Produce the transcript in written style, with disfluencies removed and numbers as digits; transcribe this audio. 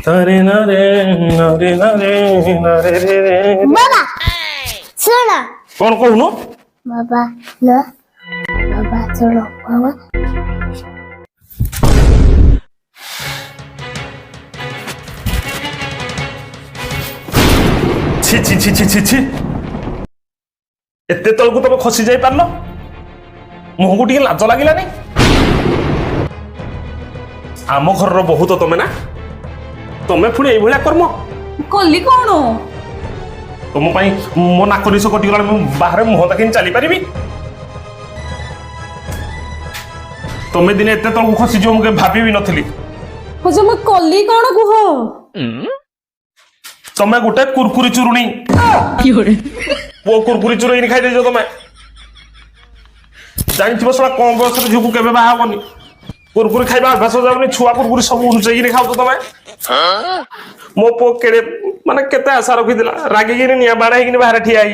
नरे नरे नरे नरे नरे रे रे बाबा सुन कौन कहूनु बाबा ना बाबा सुनो बाबा छि छि छि छि छि छि एते तलकू तब खसी जाई पारलो मुहको टिके लाज लागिलानी आम घर बहुत तमे ना तमे पुणी एई भलिया कर्म कली कौन तुम पाई मो नाक निश कटिगला मु बाहर मुह देखि चली पारिबी तमे दिने एते तलकू खसी जो मुके भाबी भी नथिली हो मैं कली कौन कुह तमे गोटे कुरकुरी चुरुणी वो कुरकुरी चुरुणी खाई देजो तमे जानिथिबो सला कम बयस झुकु केबे बाहा हबनी कुरकुरी खाइबा अभ्यास जाबनी छुआ कुरकुरी सब उलचेगिनी खाउ तो तमे मो पो केड़े माने केते आशा रखिदिला रागिगिनी निया बाडा हेगिनी बाहर ठिया आई